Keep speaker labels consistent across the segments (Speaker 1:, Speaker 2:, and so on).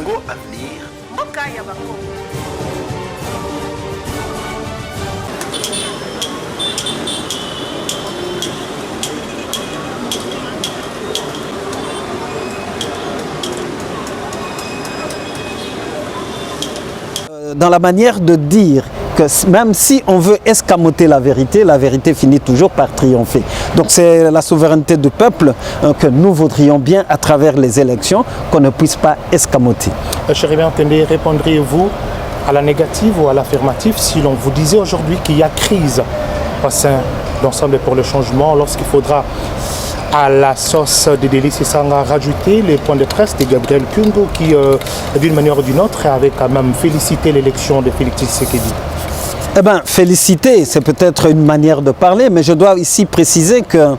Speaker 1: Congo Avenir.
Speaker 2: Dans la manière de dire que même si on veut escamoter la vérité finit toujours par triompher. Donc c'est la souveraineté du peuple que nous voudrions bien à travers les élections qu'on ne puisse pas escamoter.
Speaker 3: Chérie Entendé, répondriez-vous à la négative ou à l'affirmative si l'on vous disait aujourd'hui qu'il y a crise au sein d'Ensemble pour le changement lorsqu'il faudra à la sauce de délices Sanga rajouter les points de presse de Gabriel Kyungo qui, d'une manière ou d'une autre, avait quand même félicité l'élection de Félix Tshisekedi?
Speaker 2: Eh bien, féliciter, c'est peut-être une manière de parler, mais je dois ici préciser que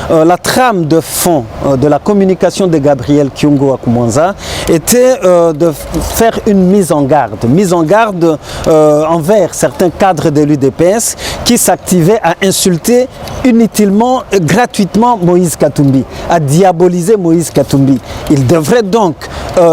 Speaker 2: la trame de fond de la communication de Gabriel Kyungo Akumwanza était de faire une mise en garde envers certains cadres de l'UDPS qui s'activaient à insulter inutilement, gratuitement Moïse Katumbi, à diaboliser Moïse Katumbi. Il devrait donc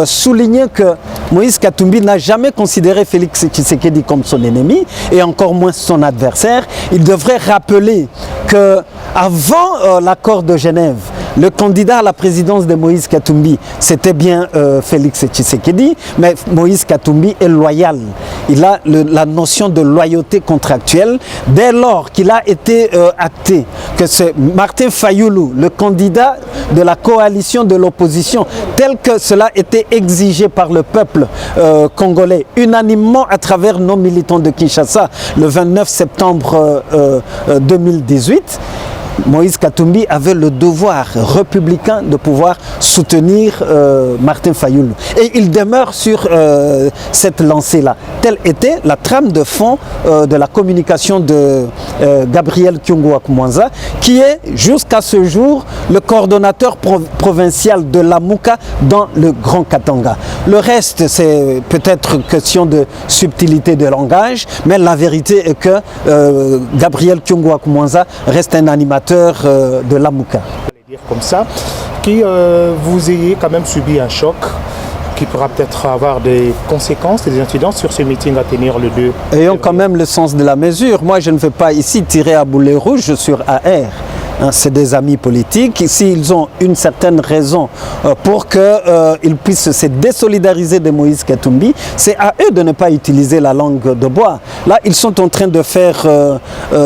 Speaker 2: souligner que Moïse Katumbi n'a jamais considéré Félix Tshisekedi comme son ennemi et encore moins son adversaire. Il devrait rappeler qu'avant l'accord de Genève, le candidat à la présidence de Moïse Katumbi, c'était bien Félix Tshisekedi, mais Moïse Katumbi est loyal. Il a la notion de loyauté contractuelle. Dès lors qu'il a été acté que c'est Martin Fayoulou, le candidat de la coalition de l'opposition, tel que cela était exigé par le peuple congolais, unanimement à travers nos militants de Kinshasa, le 29 septembre 2018, Moïse Katumbi avait le devoir républicain de pouvoir soutenir Martin Fayoulou. Et il demeure sur cette lancée-là. Telle était la trame de fond de la communication de Gabriel Kyungo Akumwanza, qui est jusqu'à ce jour le coordonnateur provincial de la Mouka dans le Grand Katanga. Le reste, c'est peut-être question de subtilité de langage, mais la vérité est que Gabriel Kyungo Akumwanza reste un animateur de la Mouka.
Speaker 3: Dire comme ça, vous ayez quand même subi un choc qui pourra peut-être avoir des conséquences et des incidences sur ce meeting à tenir le 2.
Speaker 2: Ayons quand même le sens de la mesure. Moi, je ne vais pas ici tirer à boulet rouge sur AR. C'est des amis politiques. S'ils ont une certaine raison pour qu'ils puissent se désolidariser de Moïse Katumbi, c'est à eux de ne pas utiliser la langue de bois. Là, ils sont en train de faire,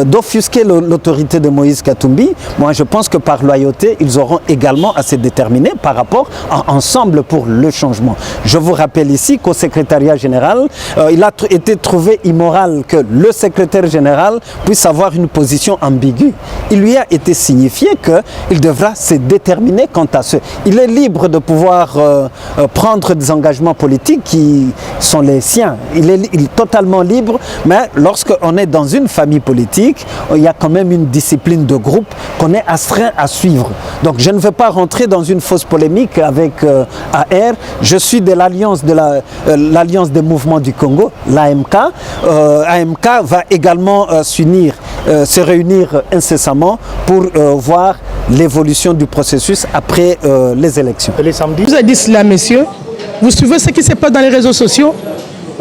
Speaker 2: d'offusquer l'autorité de Moïse Katumbi. Moi, je pense que par loyauté, ils auront également à se déterminer par rapport à Ensemble pour le changement. Je vous rappelle ici qu'au secrétariat général, il a été trouvé immoral que le secrétaire général puisse avoir une position ambiguë. Il lui a été signifié qu'il devra se déterminer quant à ce. Il est libre de pouvoir prendre des engagements politiques qui sont les siens. Il est totalement libre, mais lorsqu'on est dans une famille politique, il y a quand même une discipline de groupe qu'on est astreint à suivre. Donc je ne veux pas rentrer dans une fausse polémique avec AR. Je suis de l'Alliance des mouvements du Congo, l'AMK. AMK va également se réunir incessamment pour voir l'évolution du processus après les élections.
Speaker 3: Les samedis.
Speaker 4: Vous avez dit cela, messieurs. Vous suivez ce qui se passe dans les réseaux sociaux?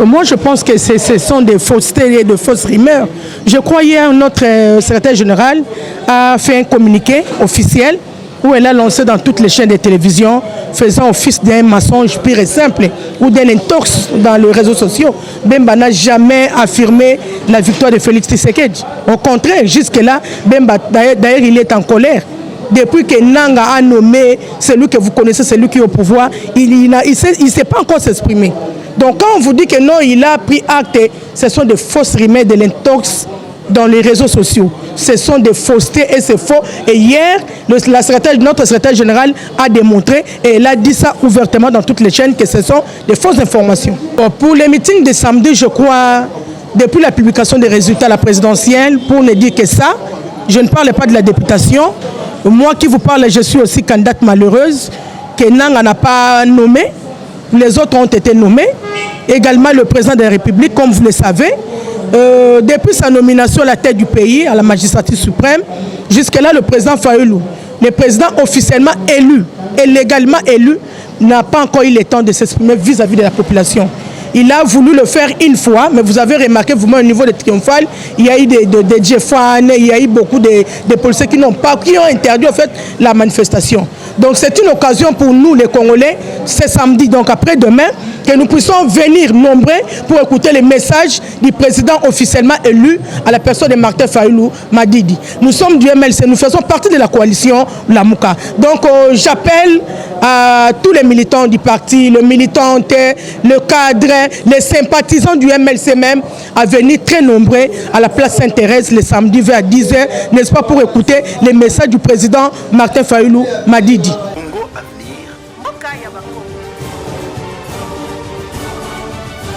Speaker 4: Moi, je pense que ce sont des faussetés et de fausses rumeurs. Je crois hier, notre secrétaire général a fait un communiqué officiel où elle a lancé dans toutes les chaînes de télévision, faisant office d'un mensonge pur et simple ou d'un intox dans les réseaux sociaux. Bemba n'a jamais affirmé la victoire de Félix Tshisekedi. Au contraire, jusque-là, Bemba, d'ailleurs, il est en colère. Depuis que Nanga a nommé celui que vous connaissez, celui qui est au pouvoir, il ne sait pas encore s'exprimer. Donc quand on vous dit que non, il a pris acte, ce sont des fausses rumeurs de l'intox dans les réseaux sociaux. Ce sont des faussetés et c'est faux. Et hier, notre secrétaire général a démontré et elle a dit ça ouvertement dans toutes les chaînes que ce sont des fausses informations. Pour les meetings de samedi, je crois, depuis la publication des résultats à la présidentielle, pour ne dire que ça, je ne parle pas de la députation. Moi qui vous parle, je suis aussi candidate malheureuse que Nanga n'a pas nommé. Les autres ont été nommés. Également le président de la République, comme vous le savez. Depuis sa nomination à la tête du pays, à la magistrature suprême, jusque-là, le président Fayoulou, le président officiellement élu et légalement élu n'a pas encore eu le temps de s'exprimer vis-à-vis de la population. Il a voulu le faire une fois, mais vous avez remarqué, vous, au niveau de Triomphal, il y a eu des Jeffan, il y a eu beaucoup de policiers qui ont interdit en fait la manifestation. Donc c'est une occasion pour nous les Congolais, c'est samedi, donc après-demain, que nous puissions venir nombreux pour écouter les messages du président officiellement élu à la personne de Martin Fayulu Madidi. Nous sommes du MLC, nous faisons partie de la coalition Lamuka. Donc j'appelle à tous les militants du parti, le militant, le cadre, les sympathisants du MLC même, à venir très nombreux à la place Sainte-Thérèse le samedi vers 10h, n'est-ce pas, pour écouter les messages du président Martin Fayulu Madidi.